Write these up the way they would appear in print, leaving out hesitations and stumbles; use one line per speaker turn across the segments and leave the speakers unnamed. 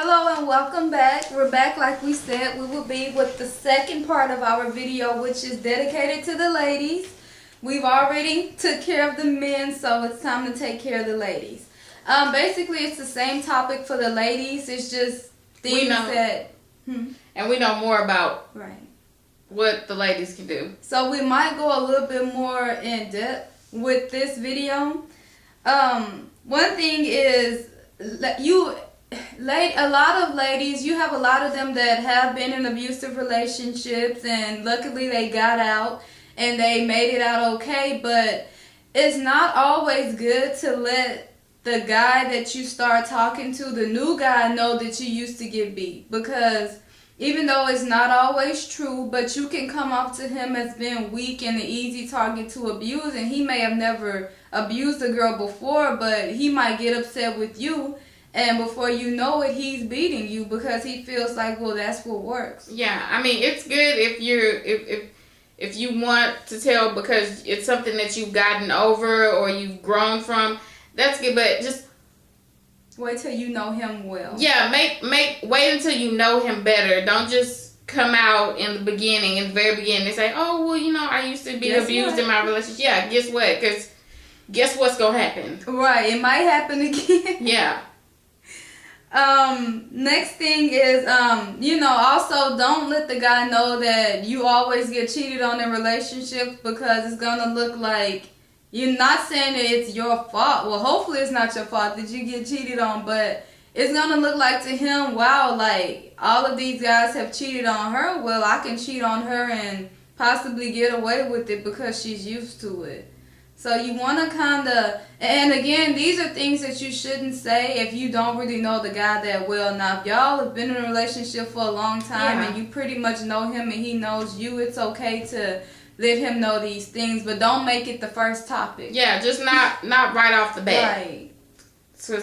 Hello and welcome back. We're back like we said. We will be with the second part of our video, which is dedicated to the ladies. We've already took care of the men, so it's time to take care of the ladies. Basically, it's the same topic for the ladies. It's just things that...
And we know more about what the ladies can do.
So we might go a little bit more in depth with this video. One thing is a lot of ladies, you have a lot of them that have been in abusive relationships and luckily they got out and they made it out okay, but it's not always good to let the guy that you start talking to, the new guy, know that you used to get beat, because even though it's not always true, but you can come off to him as being weak and an easy target to abuse, and he may have never abused a girl before, but he might get upset with you, and before you know it, he's beating you because he feels like, well, that's what works.
Yeah, I mean, it's good if you want to tell because it's something that you've gotten over or you've grown from. That's good, but just
wait till you know him well.
Yeah, wait until you know him better. Don't just come out in the very beginning, and say, oh, well, I used to be abused in my relationship. Yeah, guess what? Because guess what's going to happen?
Right, it might happen again.
Yeah.
Next thing is, also don't let the guy know that you always get cheated on in relationships, because it's going to look like you're not saying that it's your fault. Well, hopefully it's not your fault that you get cheated on, but it's going to look like to him, wow, like all of these guys have cheated on her. Well, I can cheat on her and possibly get away with it because she's used to it. So you want to kind of, and again, these are things that you shouldn't say if you don't really know the guy that well. Now, if y'all have been in a relationship for a long time and you pretty much know him and he knows you, it's okay to let him know these things, but don't make it the first topic.
Yeah, just not right off the bat.
Right.
So,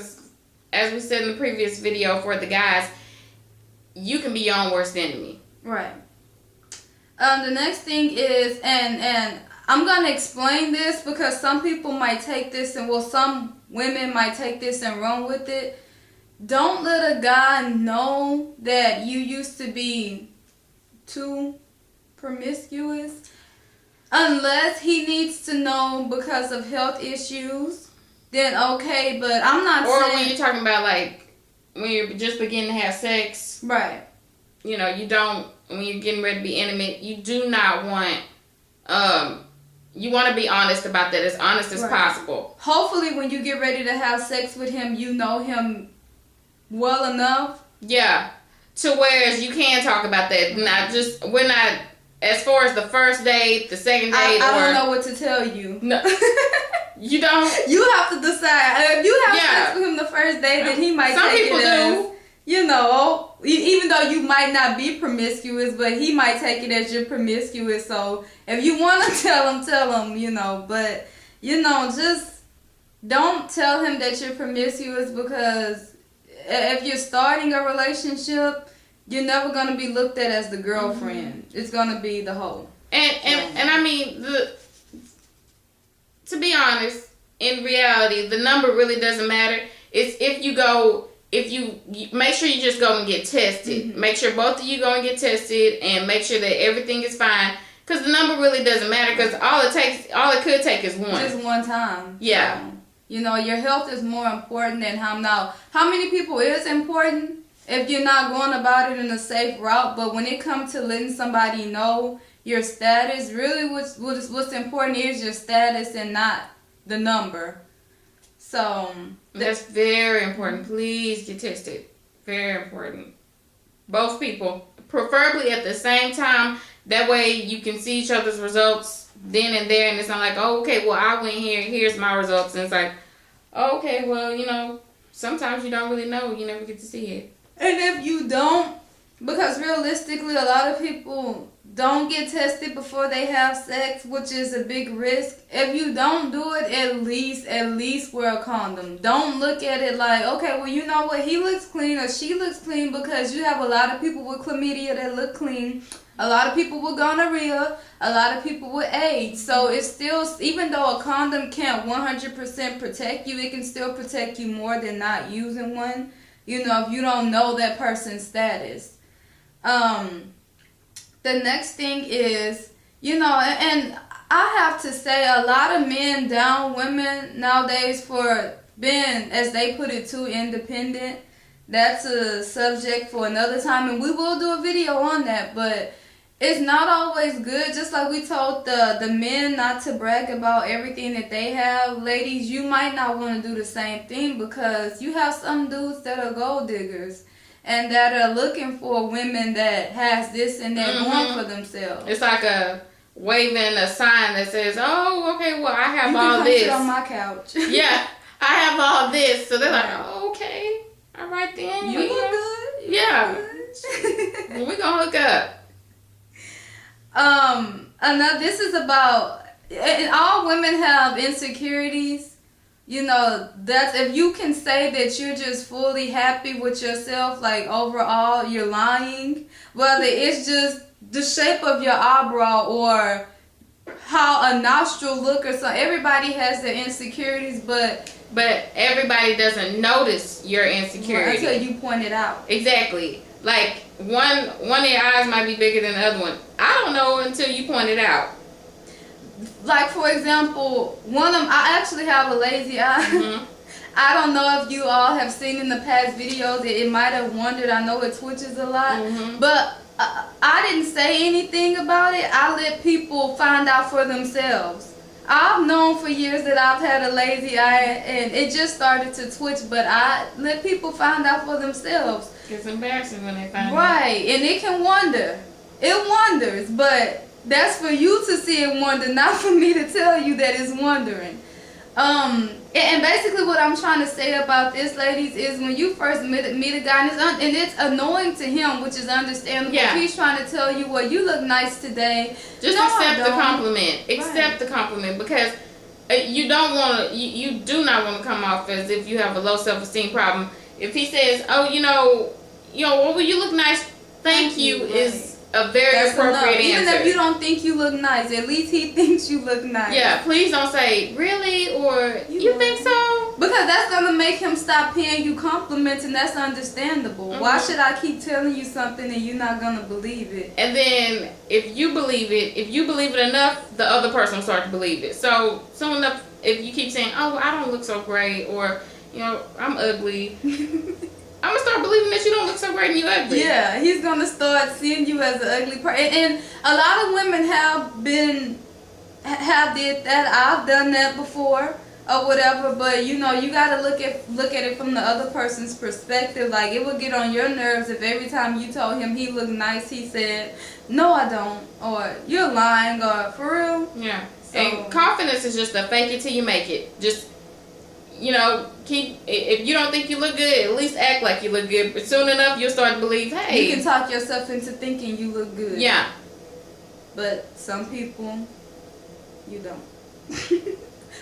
as we said in the previous video for the guys, you can be your own worst enemy.
Right. The next thing is, and I'm going to explain this because some people might take this and, some women might take this and run with it. Don't let a guy know that you used to be too promiscuous unless he needs to know because of health issues. Then okay, but I'm not saying...
Or when you're talking about, like, when you're just beginning to have sex.
Right.
You don't, when you're getting ready to be intimate, you do not want... You want to be honest about that, as honest as possible.
Hopefully when you get ready to have sex with him, you know him well enough.
Yeah. To whereas you can talk about that. We're not, as far as the first date, the second date,
I don't know what to tell you.
No. You don't?
You have to decide. If you have sex with him the first day, then he might take it as, even though you might not be promiscuous, but he might take it as you're promiscuous. So if you want to tell him, but, just don't tell him that you're promiscuous, because if you're starting a relationship, you're never going to be looked at as the girlfriend. It's going to be the hoe.
And I mean, to be honest, in reality, the number really doesn't matter. It's if you make sure you just go and get tested. Mm-hmm. Make sure both of you go and get tested and make sure that everything is fine. Because the number really doesn't matter, because all it could take is one.
Just one time.
Yeah.
So, your health is more important than how many people is important if you're not going about it in a safe route. But when it comes to letting somebody know your status, really what's important is your status and not the number. So
that's very important. Please get tested. Very important. Both people, preferably at the same time. That way you can see each other's results then and there, and it's not like, oh, okay, well, I went here, here's my results, and it's like, oh, okay, well, sometimes you don't really know. You never get to see it.
And if you don't, because realistically, a lot of people don't get tested before they have sex, which is a big risk. If you don't do it, at least wear a condom. Don't look at it like, okay, well, you know what, he looks clean or she looks clean, because you have a lot of people with chlamydia that look clean. A lot of people with gonorrhea, a lot of people with AIDS. So it's still, even though a condom can't 100% protect you, it can still protect you more than not using one. you know, if you don't know that person's status. The next thing is, you know, and I have to say a lot of men down women nowadays for being, as they put it, too independent. That's a subject for another time, and we will do a video on that, but it's not always good. Just like we told the men not to brag about everything that they have, ladies, you might not want to do the same thing, because you have some dudes that are gold diggers and that are looking for women that has this and that going for themselves.
It's like a waving a sign that says, "Oh, okay, well, I have
you
all
can come
this
sit on my couch."
Yeah, I have all this." So they're like, "Oh, okay, all right then.
You look good.
Yeah, well, we gonna hook up."
Another. This is about, and all women have insecurities. You know, that's, if you can say that you're just fully happy with yourself, like overall, you're lying. Whether it's just the shape of your eyebrow or how a nostril look or something. Everybody has their insecurities, but
everybody doesn't notice your insecurity
until you point it out.
Exactly. Like one of their eyes might be bigger than the other one. I don't know until you point it out.
Like, for example, one of them, I actually have a lazy eye. I don't know if you all have seen in the past videos that it might have wondered. I know it twitches a lot, but I didn't say anything about it. I let people find out for themselves. I've known for years that I've had a lazy eye, and it just started to twitch, but I let people find out for themselves.
It's embarrassing when they find out.
Right, and it can wonder. It wonders, but that's for you to see it wonder, not for me to tell you that it's wondering. And basically what I'm trying to say about this, ladies, is when you first meet a guy, and it's annoying to him, which is understandable.
Yeah.
He's trying to tell you, well, you look nice today.
Just
No,
accept
I
the
don't.
compliment. Accept the compliment, because you don't want to. You do not want to come off as if you have a low self-esteem problem. If he says, "Oh, well, you look nice. Thank you,"
right.
is a very
That's
appropriate
enough.
answer.
Even if you don't think you look nice, at least he thinks you look nice.
Yeah, please don't say really or you think so.
Because that's going to make him stop paying you compliments, and that's understandable. Why should I keep telling you something and you're not going to believe it?
And then if you believe it enough, the other person will start to believe it. So soon enough, if you keep saying, "Oh, I don't look so great," or, "I'm ugly," I'm going to start believing that you don't look so great and you ugly.
Yeah, he's going to start seeing you as an ugly person. And a lot of women have did that. I've done that before or whatever, but you got to look at it from the other person's perspective. Like, it would get on your nerves if every time you told him he looked nice, he said, "No, I don't," or "You're lying," or "For real."
Yeah.
So,
And confidence is just a fake it till you make it. Just, if you don't think you look good, at least act like you look good. But soon enough, you'll start to believe, hey.
you can talk yourself into thinking you look good.
Yeah.
But some people, you don't.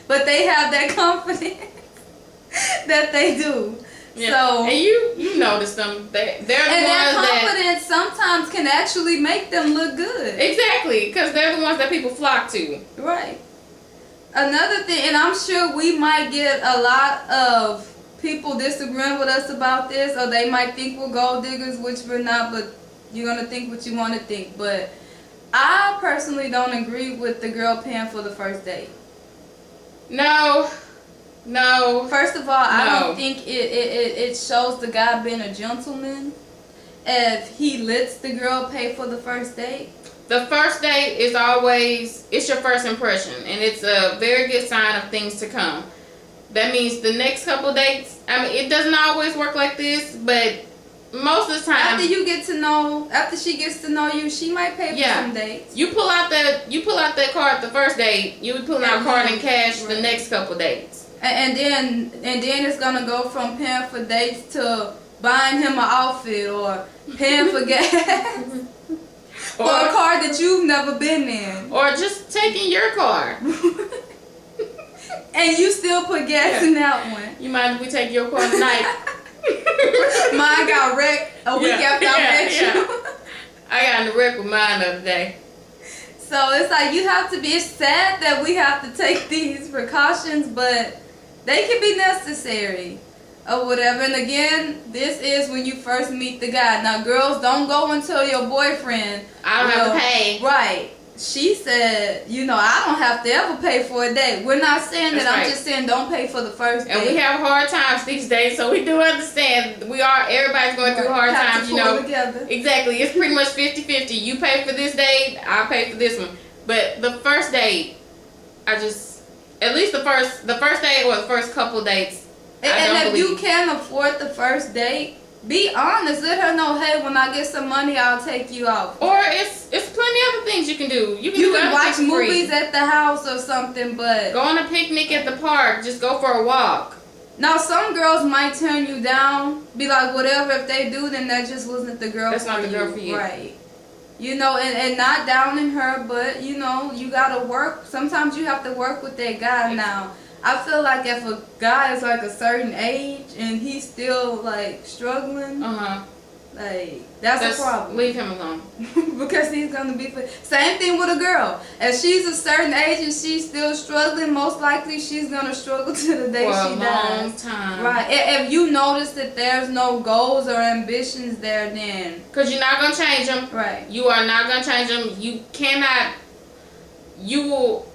But they have that confidence that they do.
Yeah.
So,
and you notice them. They're the
and that
ones that
confidence sometimes can actually make them look good.
exactly, because they're the ones that people flock to.
Right. Another thing, and I'm sure we might get a lot of people disagreeing with us about this, or they might think we're gold diggers, which we're not, but you're going to think what you want to think. But I personally don't agree with the girl paying for the first date.
No.
First of all, I
No.
don't think it shows the guy being a gentleman if he lets the girl pay for the first date.
The first date is always, it's your first impression, and it's a very good sign of things to come. That means the next couple dates, it doesn't always work like this, but most of the time,
After she gets to know you, she might pay for some dates.
You pull out that card the first date, you would pull out a card and cash the next couple dates.
And then it's gonna go from paying for dates to buying him an outfit or paying for gas. Or a car that you've never been in.
Or just taking your car.
And you still put gas in that one.
You mind if we take your car tonight?
Mine got wrecked a week after I met you.
I got in a wreck with mine the other day.
So it's like it's sad that we have to take these precautions, but they can be necessary. or whatever. And again, this is when you first meet the guy. Now, girls, don't go and tell your boyfriend,
I don't have to pay.
Right. She said, you know, I don't have to ever pay for a date. We're not saying
That's
that.
right.
I'm just saying don't pay for the first date.
And we have hard times these days, so we do understand. Everybody's going through hard
Have
times,
to
you
pull
know.
together.
Exactly. It's pretty much 50-50. You pay for this date, I pay for this one. But the first date, at least the first date or the first couple dates,
And if you can't afford the first date, be honest. Let her know, hey, when I get some money, I'll take you out.
Or it's plenty other things you can do. You
You
do
can
other
watch
things for free.
movies at the house or something, but
Go on a picnic at the park. Just go for a walk.
now some girls might turn you down. Be like, whatever. If they do, then that just wasn't the girl.
That's
for
not the
you.
girl for you.
Right. You know, and not downing her, but you know, you gotta work. Sometimes you have to work with that guy. Now, I feel like if a guy is like a certain age and he's still like struggling, like that's a problem.
Leave him alone.
Because he's gonna be same thing with a girl. If she's a certain age and she's still struggling, most likely she's gonna struggle to the day
For
she
a
dies.
long time.
Right. If you notice that there's no goals or ambitions there, then
Because you're not going to change them.
right.
You are not going to change them. You cannot. You will.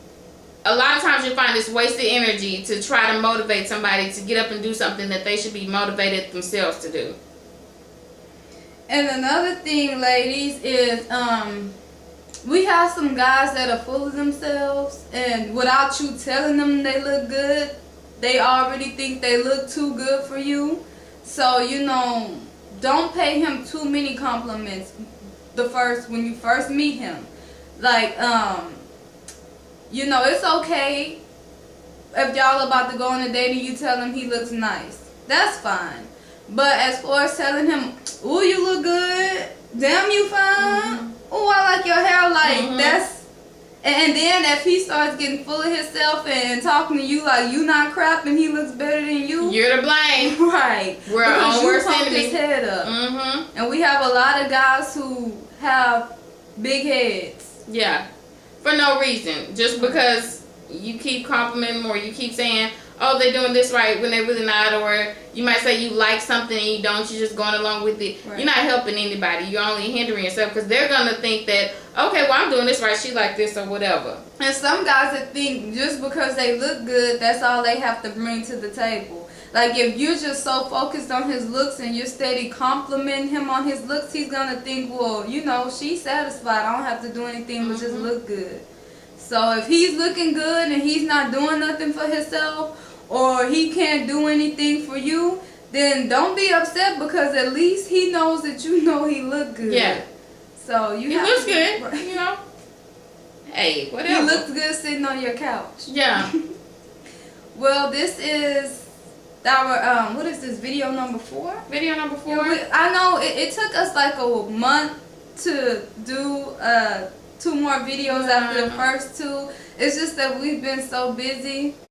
A lot of times you find it's wasted energy to try to motivate somebody to get up and do something that they should be motivated themselves to do.
And another thing, ladies, is we have some guys that are full of themselves, and without you telling them they look good, they already think they look too good for you. So, you know, don't pay him too many compliments when you first meet him. Like, you know, it's okay if y'all about to go on a date and you tell him he looks nice. That's fine. But as far as telling him, ooh, you look good, damn, you fine, ooh, I like your hair, like, that's, and then if he starts getting full of himself and talking to you like you not crap and he looks better than you,
You're to blame.
right,
We're our
because
own
you
worst
pumped
enemy.
his head up. And we have a lot of guys who have big heads.
Yeah. For no reason. Just because you keep complimenting them or you keep saying, oh, they're doing this right when they're really not, or you might say you like something and you don't, you're just going along with it. Right. You're not helping anybody. You're only hindering yourself because they're going to think that, okay, well, I'm doing this right, she like this or whatever.
And some guys that think just because they look good, that's all they have to bring to the table. Like, if you're just so focused on his looks and you're steady complimenting him on his looks, he's going to think, well, you know, she's satisfied. I don't have to do anything but just look good. So if he's looking good and he's not doing nothing for himself, or he can't do anything for you, then don't be upset because at least he knows that you know he look good.
Yeah.
So you
he
have
looks
to,
good,
right.
you know. Hey, whatever.
He looks good sitting on your couch.
Yeah.
Well, this is our what is this, video number 4?
Video number 4.
I know it took us like a month to do 2 more videos after the first 2. It's just that we've been so busy.